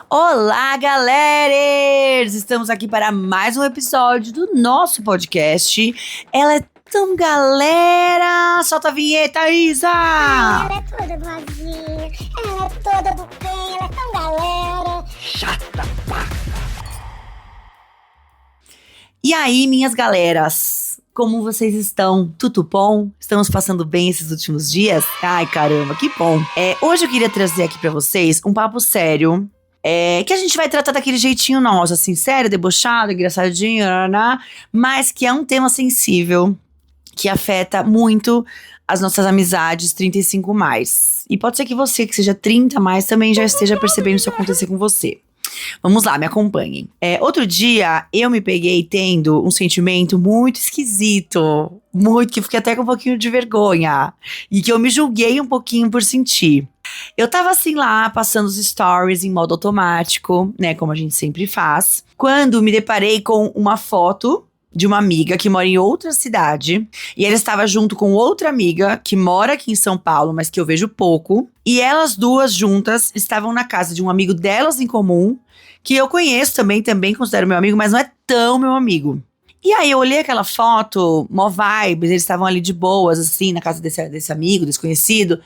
Olá, galeras! Estamos aqui para mais um episódio do nosso podcast. Ela é tão galera! Solta a vinheta, Isa! Ela é toda boazinha, ela é toda do bem, ela é tão galera. Chata, pá! E aí, minhas galeras? Como vocês estão? Tudo bom? Estamos passando bem esses últimos dias? Ai, caramba, que bom! Hoje eu queria trazer aqui pra vocês um papo sério. Que a gente vai tratar daquele jeitinho nosso, assim, sério, debochado, engraçadinho, mas que é um tema sensível, que afeta muito as nossas amizades 35+. E pode ser que você, que seja 30+, também já esteja percebendo isso acontecer com você. Vamos lá, me acompanhem. Outro dia, eu me peguei tendo um sentimento muito esquisito, que eu fiquei até com um pouquinho de vergonha, e que eu me julguei um pouquinho por sentir. Eu tava assim lá, passando os stories em modo automático, né, como a gente sempre faz, quando me deparei com uma foto de uma amiga que mora em outra cidade, e ela estava junto com outra amiga que mora aqui em São Paulo, mas que eu vejo pouco, e elas duas juntas estavam na casa de um amigo delas em comum, que eu conheço também considero meu amigo, mas não é tão meu amigo. E aí eu olhei aquela foto, mó vibes, eles estavam ali de boas, assim, na casa desse amigo, desconhecido,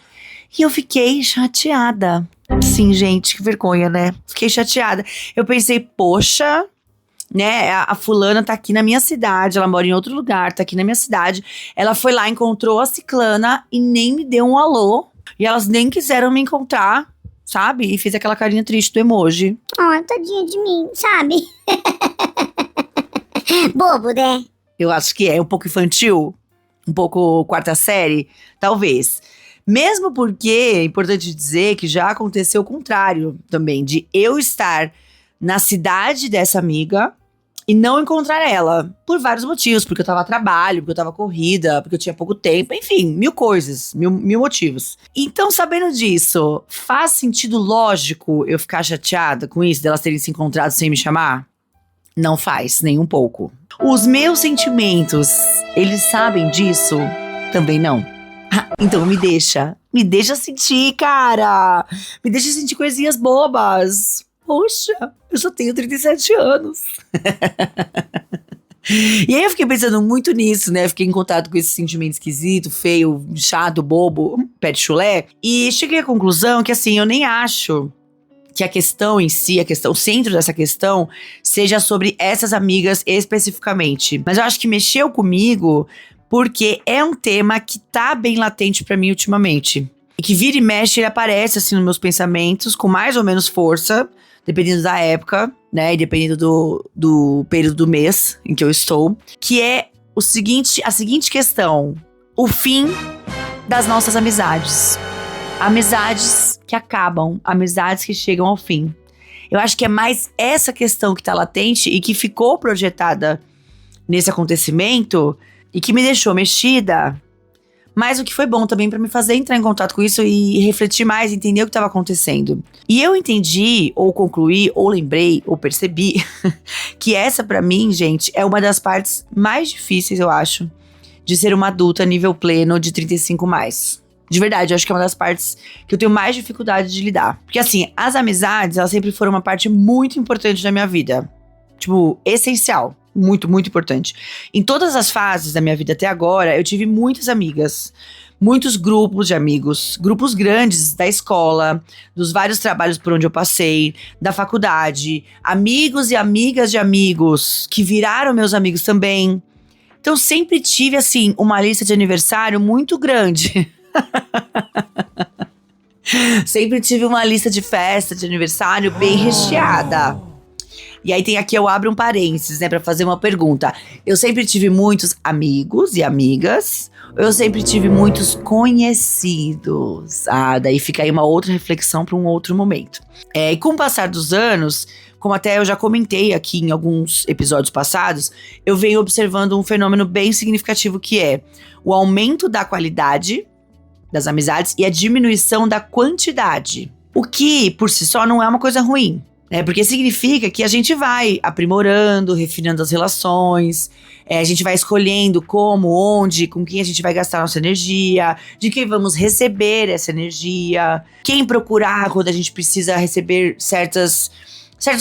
e eu fiquei chateada. Sim, gente, que vergonha, né? Fiquei chateada. Eu pensei, poxa, né, a fulana tá aqui na minha cidade, ela mora em outro lugar, tá aqui na minha cidade. Ela foi lá, encontrou a ciclana e nem me deu um alô. E elas nem quiseram me encontrar, sabe? E fez aquela carinha triste do emoji. Oh, tadinha de mim, sabe? Bobo, né? Eu acho que é um pouco infantil, um pouco quarta série, talvez. Mesmo porque, é importante dizer que já aconteceu o contrário também, de eu estar na cidade dessa amiga e não encontrar ela, por vários motivos, porque eu tava a trabalho, porque eu tava corrida, porque eu tinha pouco tempo, enfim, mil coisas, mil motivos. Então, sabendo disso, faz sentido lógico eu ficar chateada com isso, delas terem se encontrado sem me chamar? Não faz, nem um pouco. Os meus sentimentos, eles sabem disso? Também não. Então me deixa sentir, cara. Me deixa sentir coisinhas bobas. Poxa, eu só tenho 37 anos. E aí eu fiquei pensando muito nisso, né? Fiquei em contato com esse sentimento esquisito, feio, chato, bobo, pé de chulé. E cheguei à conclusão que, assim, eu nem acho que a questão em si, o centro dessa questão, seja sobre essas amigas especificamente. Mas eu acho que mexeu comigo porque é um tema que tá bem latente pra mim ultimamente. E que vira e mexe, ele aparece assim nos meus pensamentos, com mais ou menos força, dependendo da época, né? E dependendo do período do mês em que eu estou. Que é a seguinte questão: o fim das nossas amizades. Amizades que acabam, amizades que chegam ao fim. Eu acho que é mais essa questão que tá latente e que ficou projetada nesse acontecimento e que me deixou mexida, mas o que foi bom também pra me fazer entrar em contato com isso e refletir mais, entender o que estava acontecendo. E eu entendi, ou concluí, ou lembrei, ou percebi que essa pra mim, gente, é uma das partes mais difíceis, eu acho, de ser uma adulta nível pleno de 35+. De verdade, eu acho que é uma das partes que eu tenho mais dificuldade de lidar. Porque assim, as amizades, elas sempre foram uma parte muito importante da minha vida. Tipo, essencial. Muito, muito importante. Em todas as fases da minha vida até agora, eu tive muitas amigas, muitos grupos de amigos, grupos grandes da escola, dos vários trabalhos por onde eu passei, da faculdade, amigos e amigas de amigos que viraram meus amigos também. Então, sempre tive, assim, uma lista de aniversário muito grande. Sempre tive uma lista de festa de aniversário bem recheada. E aí eu abro um parênteses, né, pra fazer uma pergunta. Eu sempre tive muitos amigos e amigas, ou eu sempre tive muitos conhecidos? Daí fica aí uma outra reflexão pra um outro momento. E com o passar dos anos, como até eu já comentei aqui em alguns episódios passados, eu venho observando um fenômeno bem significativo que é o aumento da qualidade das amizades e a diminuição da quantidade. O que, por si só, não é uma coisa ruim. né? Porque significa que a gente vai aprimorando, refinando as relações, a gente vai escolhendo como, onde, com quem a gente vai gastar nossa energia, de quem vamos receber essa energia, quem procurar quando a gente precisa receber certos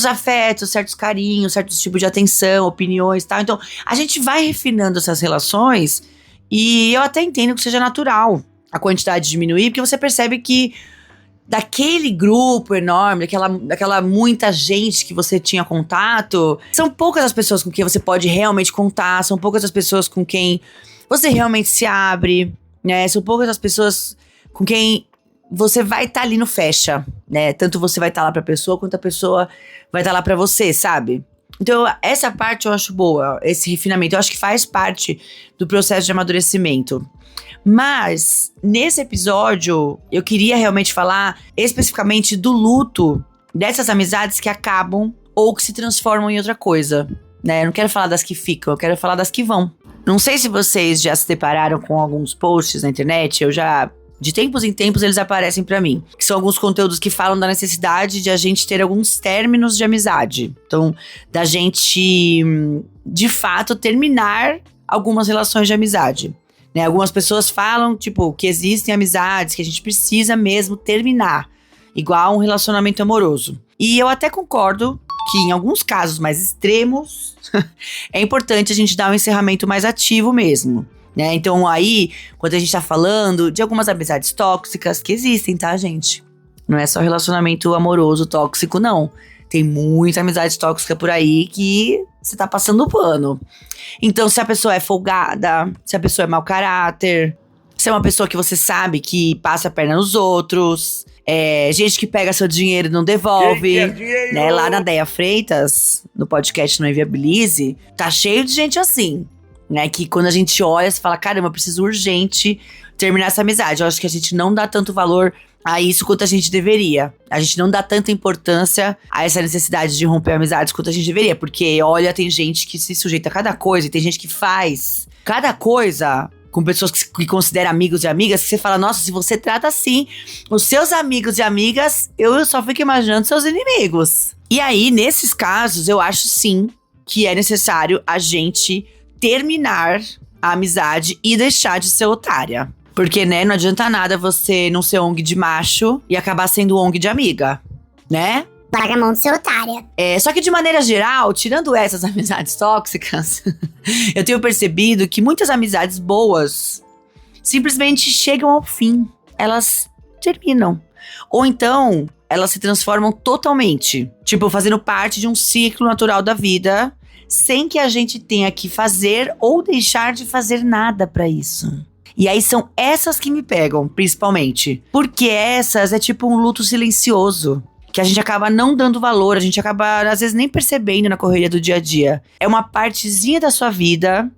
afetos, certos carinhos, certos tipos de atenção, opiniões e tal. Então, a gente vai refinando essas relações e eu até entendo que seja natural a quantidade diminuir, porque você percebe que daquele grupo enorme, daquela muita gente que você tinha contato, são poucas as pessoas com quem você pode realmente contar, são poucas as pessoas com quem você realmente se abre, né? São poucas as pessoas com quem você vai estar ali no fecha, né? Tanto você vai estar lá pra pessoa, quanto a pessoa vai estar lá pra você, sabe? Então, essa parte eu acho boa, esse refinamento. Eu acho que faz parte do processo de amadurecimento. Mas, nesse episódio, eu queria realmente falar especificamente do luto dessas amizades que acabam ou que se transformam em outra coisa, né? Eu não quero falar das que ficam, eu quero falar das que vão. Não sei se vocês já se depararam com alguns posts na internet, de tempos em tempos eles aparecem pra mim, que são alguns conteúdos que falam da necessidade de a gente ter alguns términos de amizade. Então, da gente, de fato, terminar algumas relações de amizade. Né, algumas pessoas falam, tipo, que existem amizades que a gente precisa mesmo terminar, igual um relacionamento amoroso. E eu até concordo que em alguns casos mais extremos, é importante a gente dar um encerramento mais ativo mesmo, né? Então aí, quando a gente tá falando de algumas amizades tóxicas que existem, tá, gente? Não é só relacionamento amoroso tóxico, não. Tem muita amizade tóxica por aí que você tá passando o pano. Então, se a pessoa é folgada, se a pessoa é mau caráter, se é uma pessoa que você sabe que passa a perna nos outros, gente que pega seu dinheiro e não devolve, né? Lá na Deia Freitas, no podcast Não Inviabilize, tá cheio de gente assim, né? Que quando a gente olha, você fala, caramba, eu preciso urgente terminar essa amizade. Eu acho que a gente não dá tanto valor a isso quanto a gente deveria. A gente não dá tanta importância a essa necessidade de romper amizades quanto a gente deveria. Porque, olha, tem gente que se sujeita a cada coisa e tem gente que faz cada coisa com pessoas que considera amigos e amigas, que você fala, nossa, se você trata assim os seus amigos e amigas, eu só fico imaginando seus inimigos. E aí, nesses casos, eu acho sim que é necessário a gente terminar a amizade e deixar de ser otária. Porque, né, não adianta nada você não ser ONG de macho e acabar sendo ONG de amiga, né? Larga a mão de ser otária. Só que de maneira geral, tirando essas amizades tóxicas, eu tenho percebido que muitas amizades boas simplesmente chegam ao fim. Elas terminam. Ou então, elas se transformam totalmente. Tipo, fazendo parte de um ciclo natural da vida, sem que a gente tenha que fazer ou deixar de fazer nada pra isso. E aí são essas que me pegam, principalmente. Porque essas é tipo um luto silencioso, que a gente acaba não dando valor, a gente acaba, às vezes, nem percebendo na correria do dia a dia. É uma partezinha da sua vida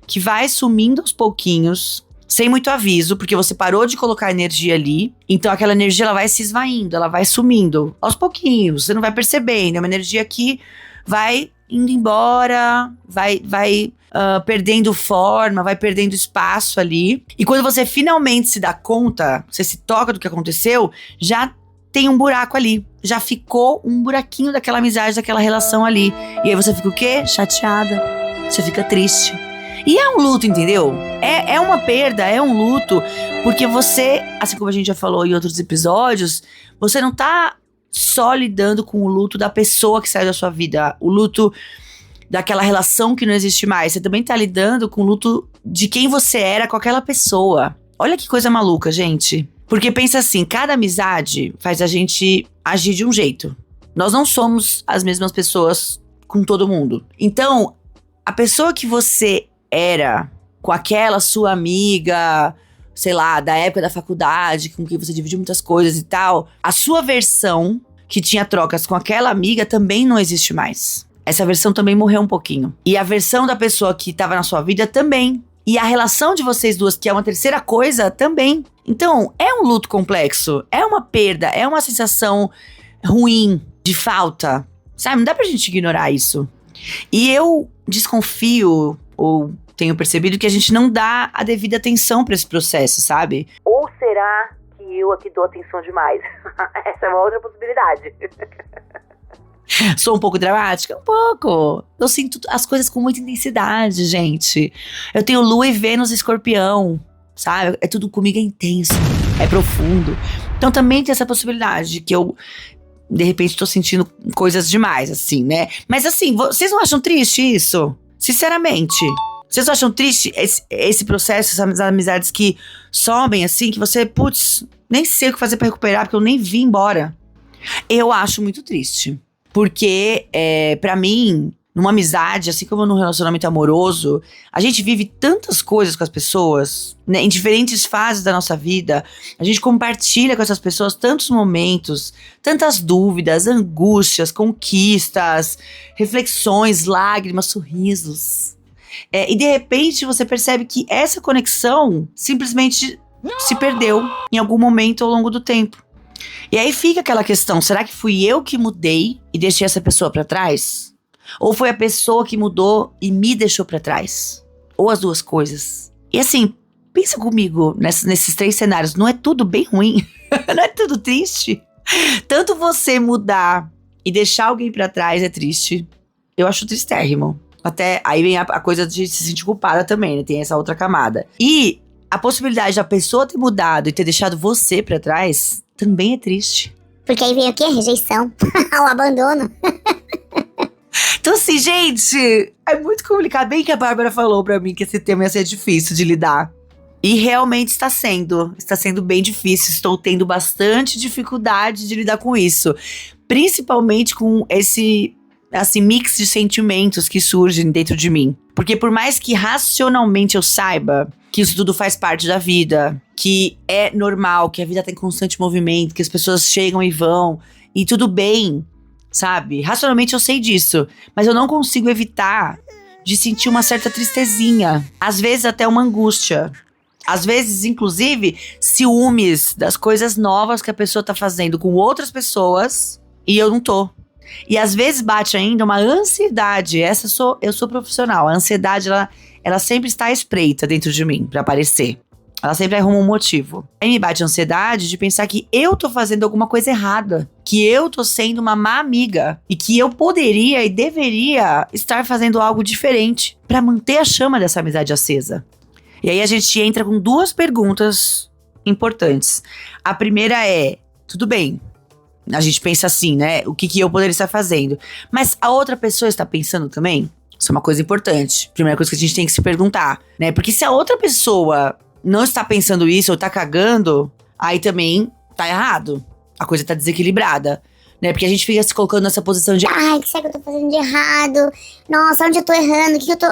que vai sumindo aos pouquinhos, sem muito aviso, porque você parou de colocar energia ali. Então aquela energia, ela vai se esvaindo, ela vai sumindo aos pouquinhos, você não vai percebendo. É uma energia que vai indo embora, vai perdendo forma, vai perdendo espaço ali. E quando você finalmente se dá conta, você se toca do que aconteceu, já tem um buraco ali. Já ficou um buraquinho daquela amizade, daquela relação ali. E aí você fica o quê? Chateada. Você fica triste. E é um luto, entendeu? É uma perda, é um luto. Porque você, assim como a gente já falou em outros episódios, você não tá só lidando com o luto da pessoa que saiu da sua vida. O luto daquela relação que não existe mais. Você também tá lidando com o luto de quem você era com aquela pessoa. Olha que coisa maluca, gente. Porque pensa assim, cada amizade faz a gente agir de um jeito. Nós não somos as mesmas pessoas com todo mundo. Então, a pessoa que você era com aquela sua amiga, sei lá, da época da faculdade, com quem você dividiu muitas coisas e tal, a sua versão que tinha trocas com aquela amiga também não existe mais. Essa versão também morreu um pouquinho. E a versão da pessoa que estava na sua vida também. E a relação de vocês duas, que é uma terceira coisa, também. Então, é um luto complexo. É uma perda. É uma sensação ruim, de falta. Sabe? Não dá pra gente ignorar isso. E eu desconfio, ou tenho percebido, que a gente não dá a devida atenção pra esse processo, sabe? Ou será que eu aqui dou atenção demais? Essa é uma outra possibilidade. Sou um pouco dramática? Um pouco. Eu sinto as coisas com muita intensidade, gente. Eu tenho Lua e Vênus e Escorpião, sabe? É tudo comigo, é intenso, é profundo. Então também tem essa possibilidade de que eu, de repente, tô sentindo coisas demais, assim, né? Mas assim, vocês não acham triste isso? Sinceramente. Vocês não acham triste esse processo, essas amizades que sobem, assim, que você, putz, nem sei o que fazer pra recuperar, porque eu nem vim embora. Eu acho muito triste. Porque, pra mim, numa amizade, assim como num relacionamento amoroso, a gente vive tantas coisas com as pessoas, né, em diferentes fases da nossa vida. A gente compartilha com essas pessoas tantos momentos, tantas dúvidas, angústias, conquistas, reflexões, lágrimas, sorrisos. E de repente você percebe que essa conexão simplesmente se perdeu em algum momento ao longo do tempo. E aí fica aquela questão, será que fui eu que mudei e deixei essa pessoa pra trás? Ou foi a pessoa que mudou e me deixou pra trás? Ou as duas coisas? E assim, pensa comigo nesses 3 cenários, não é tudo bem ruim? Não é tudo triste? Tanto você mudar e deixar alguém pra trás é triste. Eu acho tristérrimo. Até aí vem a coisa de se sentir culpada também, né? Tem essa outra camada. E a possibilidade da pessoa ter mudado e ter deixado você pra trás também é triste. Porque aí vem o quê? A rejeição. O abandono. Então assim, gente, é muito complicado. Bem que a Bárbara falou pra mim que esse tema ia ser difícil de lidar. E realmente está sendo. Está sendo bem difícil. Estou tendo bastante dificuldade de lidar com isso. Principalmente com esse, assim, mix de sentimentos que surgem dentro de mim. Porque por mais que racionalmente eu saiba que isso tudo faz parte da vida, que é normal, que a vida tá em constante movimento, que as pessoas chegam e vão, e tudo bem, sabe? Racionalmente eu sei disso, mas eu não consigo evitar de sentir uma certa tristezinha, às vezes até uma angústia, às vezes inclusive ciúmes das coisas novas que a pessoa tá fazendo com outras pessoas e eu não tô. E às vezes bate ainda uma ansiedade, eu sou profissional, a ansiedade ela sempre está à espreita dentro de mim pra aparecer. Ela sempre arruma um motivo. Aí me bate a ansiedade de pensar que eu tô fazendo alguma coisa errada. Que eu tô sendo uma má amiga. E que eu poderia e deveria estar fazendo algo diferente pra manter a chama dessa amizade acesa. E aí a gente entra com 2 perguntas importantes. A primeira é, tudo bem, a gente pensa assim, né? O que eu poderia estar fazendo? Mas a outra pessoa está pensando também? Isso é uma coisa importante. Primeira coisa que a gente tem que se perguntar, né? Porque se a outra pessoa não está pensando isso ou tá cagando, aí também tá errado. A coisa tá desequilibrada, né? Porque a gente fica se colocando nessa posição de Ai, o que será que eu tô fazendo de errado? Nossa, onde eu tô errando? O que eu tô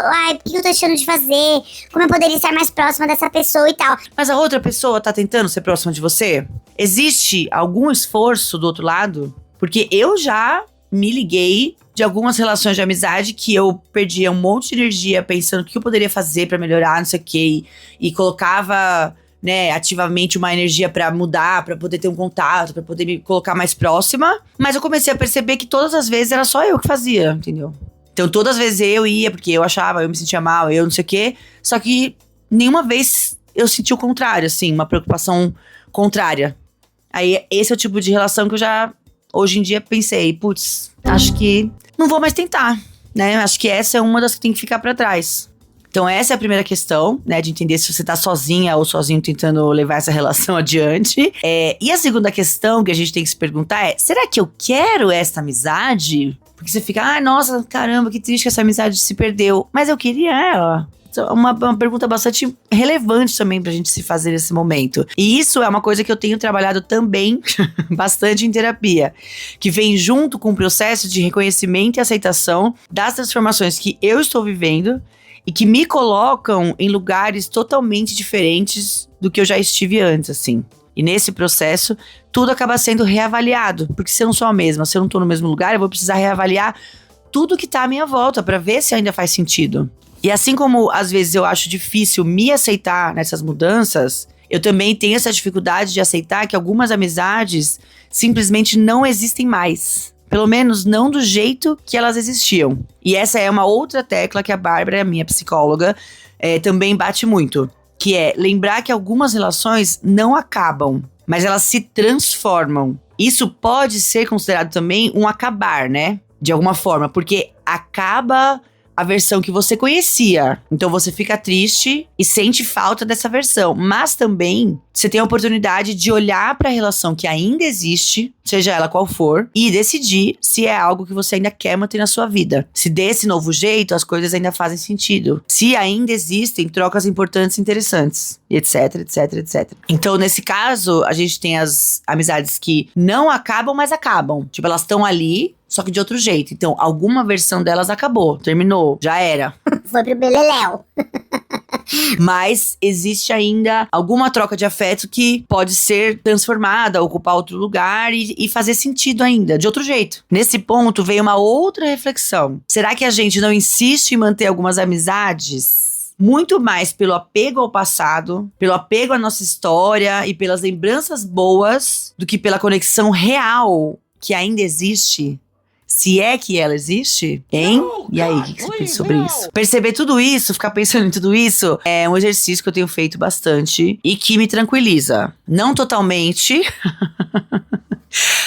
deixando de fazer? Como eu poderia estar mais próxima dessa pessoa e tal? mas a outra pessoa tá tentando ser próxima de você? Existe algum esforço do outro lado? Porque eu já me liguei de algumas relações de amizade que eu perdia um monte de energia pensando o que eu poderia fazer pra melhorar, não sei o quê. E colocava, né, ativamente uma energia pra mudar, pra poder ter um contato, pra poder me colocar mais próxima. Mas eu comecei a perceber que todas as vezes era só eu que fazia, entendeu? Então todas as vezes eu ia, porque eu achava, eu me sentia mal, eu não sei o quê. Só que nenhuma vez eu senti o contrário, assim, uma preocupação contrária. Aí esse é o tipo de relação que eu já, hoje em dia, pensei, putz, acho que não vou mais tentar, né? Acho que essa é uma das que tem que ficar pra trás. Então essa é a primeira questão, né? De entender se você tá sozinha ou sozinho tentando levar essa relação adiante. E a segunda questão que a gente tem que se perguntar é, será que eu quero essa amizade? Porque você fica, nossa, caramba, que triste que essa amizade se perdeu. Mas eu queria ela. Uma pergunta bastante relevante também pra gente se fazer nesse momento. E isso é uma coisa que eu tenho trabalhado também bastante em terapia, que vem junto com o processo de reconhecimento e aceitação das transformações que eu estou vivendo e que me colocam em lugares totalmente diferentes do que eu já estive antes, assim. E nesse processo, tudo acaba sendo reavaliado, porque se eu não sou a mesma, se eu não tô no mesmo lugar, eu vou precisar reavaliar tudo que tá à minha volta pra ver se ainda faz sentido. E assim como às vezes eu acho difícil me aceitar nessas mudanças, eu também tenho essa dificuldade de aceitar que algumas amizades simplesmente não existem mais. Pelo menos não do jeito que elas existiam. E essa é uma outra tecla que a Bárbara, a minha psicóloga, também bate muito. Que é lembrar que algumas relações não acabam, mas elas se transformam. Isso pode ser considerado também um acabar, né? de alguma forma, porque acaba a versão que você conhecia. Então você fica triste e sente falta dessa versão. Mas também você tem a oportunidade de olhar para a relação que ainda existe, seja ela qual for, e decidir se é algo que você ainda quer manter na sua vida. Se desse novo jeito, as coisas ainda fazem sentido. Se ainda existem trocas importantes e interessantes, etc, etc, etc. Então, nesse caso, a gente tem as amizades que não acabam, mas acabam. Tipo, elas estão ali, só que de outro jeito. Então, alguma versão delas acabou, terminou, já era. Foi pro beleléu. Mas existe ainda alguma troca de afeto que pode ser transformada, ocupar outro lugar e fazer sentido ainda, de outro jeito. Nesse ponto, veio uma outra reflexão. Será que a gente não insiste em manter algumas amizades muito mais pelo apego ao passado, pelo apego à nossa história e pelas lembranças boas, do que pela conexão real que ainda existe? Se é que ela existe, hein? E aí, o que você pensa sobre isso? Perceber tudo isso, ficar pensando em tudo isso, é um exercício que eu tenho feito bastante e que me tranquiliza. Não totalmente,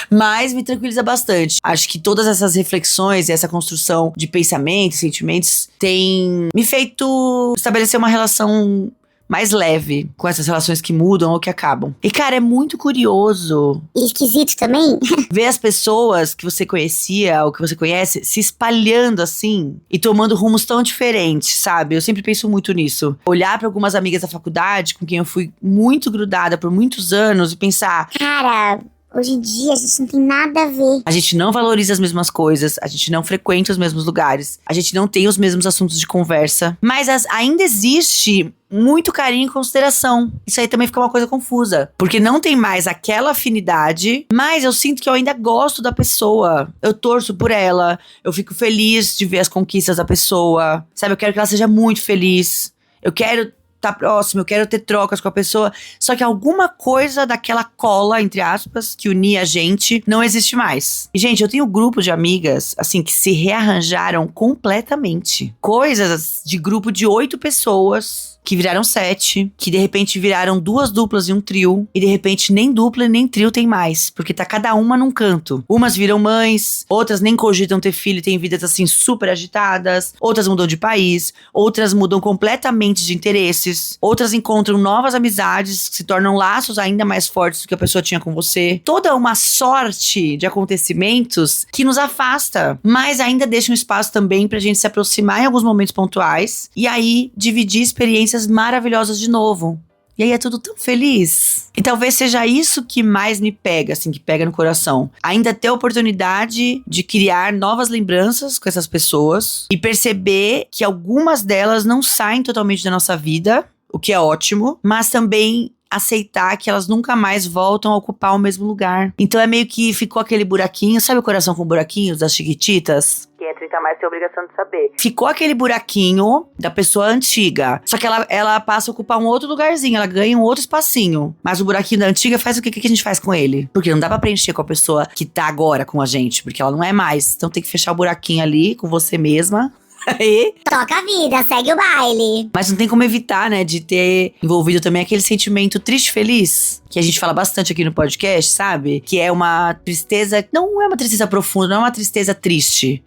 mas me tranquiliza bastante. Acho que todas essas reflexões e essa construção de pensamentos, sentimentos, tem me feito estabelecer uma relação mais leve com essas relações que mudam ou que acabam. E, cara, é muito curioso. E esquisito também. Ver as pessoas que você conhecia ou que você conhece se espalhando assim e tomando rumos tão diferentes, sabe? Eu sempre penso muito nisso. Olhar para algumas amigas da faculdade com quem eu fui muito grudada por muitos anos e pensar: cara, hoje em dia a gente não tem nada a ver. A gente não valoriza as mesmas coisas, a gente não frequenta os mesmos lugares, a gente não tem os mesmos assuntos de conversa, mas ainda existe muito carinho e consideração. Isso aí também fica uma coisa confusa, porque não tem mais aquela afinidade, mas eu sinto que eu ainda gosto da pessoa. Eu torço por ela, eu fico feliz de ver as conquistas da pessoa, sabe? Eu quero que ela seja muito feliz, eu quero tá próximo, eu quero ter trocas com a pessoa, só que alguma coisa daquela cola, entre aspas, que unia a gente, não existe mais. E, gente, eu tenho um grupo de amigas, assim, que se rearranjaram completamente. Coisas de grupo de 8 pessoas, que viraram 7, que de repente viraram 2 duplas e um trio, e de repente nem dupla e nem trio tem mais, porque tá cada uma num canto. Umas viram mães, outras nem cogitam ter filho e têm vidas assim super agitadas, outras mudam de país, outras mudam completamente de interesses, outras encontram novas amizades que se tornam laços ainda mais fortes do que a pessoa tinha com você. Toda uma sorte de acontecimentos que nos afasta, mas ainda deixa um espaço também pra gente se aproximar em alguns momentos pontuais e aí dividir experiências maravilhosas de novo. E aí é tudo tão feliz. E talvez seja isso que mais me pega, assim, que pega no coração. Ainda ter a oportunidade de criar novas lembranças com essas pessoas e perceber que algumas delas não saem totalmente da nossa vida, o que é ótimo, mas também aceitar que elas nunca mais voltam a ocupar o mesmo lugar. Então é meio que ficou aquele buraquinho, sabe o coração com buraquinhos das Chiquititas? Quem entra em Tamar tem a obrigação de saber. Ficou aquele buraquinho da pessoa antiga, só que ela passa a ocupar um outro lugarzinho, ela ganha um outro espacinho. Mas o buraquinho da antiga faz o que a gente faz com ele? Porque não dá pra preencher com a pessoa que tá agora com a gente, porque ela não é mais. Então tem que fechar o buraquinho ali com você mesma. Aí, toca a vida, segue o baile. mas não tem como evitar, né, de ter envolvido também aquele sentimento triste-feliz, que a gente fala bastante aqui no podcast, sabe? Que é uma tristeza, não é uma tristeza profunda, não é uma tristeza triste.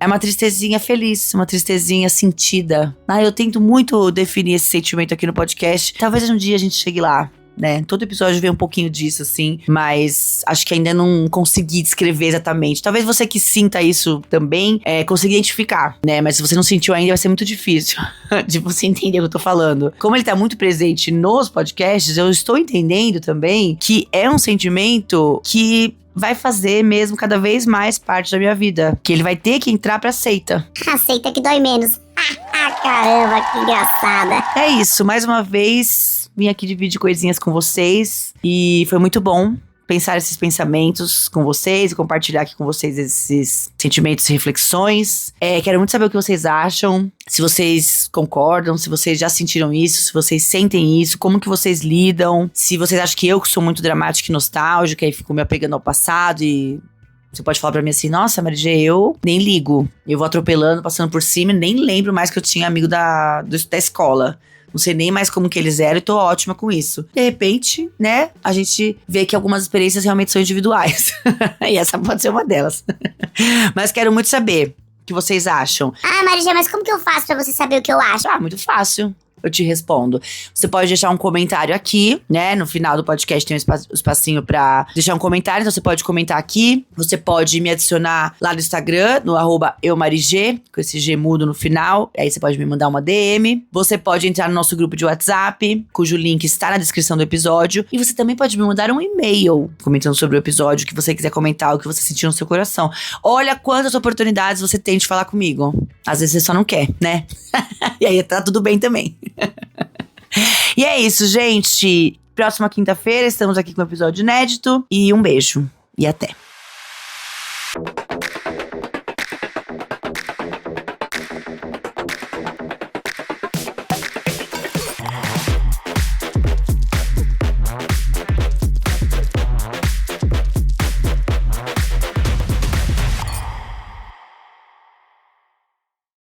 É uma tristezinha feliz, uma tristezinha sentida. Eu tento muito definir esse sentimento aqui no podcast. Talvez um dia a gente chegue lá, né? Todo episódio vê um pouquinho disso, assim. Mas acho que ainda não consegui descrever exatamente. Talvez você que sinta isso também consiga identificar, né? Mas se você não sentiu ainda, vai ser muito difícil de você entender o que eu tô falando. Como ele tá muito presente nos podcasts, eu estou entendendo também que é um sentimento que vai fazer mesmo cada vez mais parte da minha vida. Que ele vai ter que entrar pra seita. A seita que dói menos. Caramba, que engraçada. É isso, mais uma vez vim aqui dividir coisinhas com vocês e foi muito bom pensar esses pensamentos com vocês e compartilhar aqui com vocês esses sentimentos e reflexões. Quero muito saber o que vocês acham, se vocês concordam, se vocês já sentiram isso, se vocês sentem isso, como que vocês lidam, se vocês acham que eu que sou muito dramática e nostálgica e fico me apegando ao passado e você pode falar pra mim assim: nossa, Mary J, eu nem ligo, eu vou atropelando, passando por cima e nem lembro mais que eu tinha amigo da escola. não sei nem mais como que eles eram e tô ótima com isso. De repente, né, a gente vê que algumas experiências realmente são individuais. E essa pode ser uma delas. Mas quero muito saber o que vocês acham. Ah, Maria, mas como que eu faço pra você saber o que eu acho? Ah, muito fácil. Eu te respondo. Você pode deixar um comentário aqui, né? No final do podcast tem um espacinho pra deixar um comentário. Então você pode comentar aqui. Você pode me adicionar lá no Instagram, no @eumarigê, com esse G mudo no final. Aí você pode me mandar uma DM. Você pode entrar no nosso grupo de WhatsApp, cujo link está na descrição do episódio. E você também pode me mandar um e-mail comentando sobre o episódio, o que você quiser comentar, o que você sentiu no seu coração. Olha quantas oportunidades você tem de falar comigo. Às vezes você só não quer, né? E aí tá tudo bem também. E é isso, gente. Próxima quinta-feira estamos aqui com um episódio inédito. E um beijo. E até.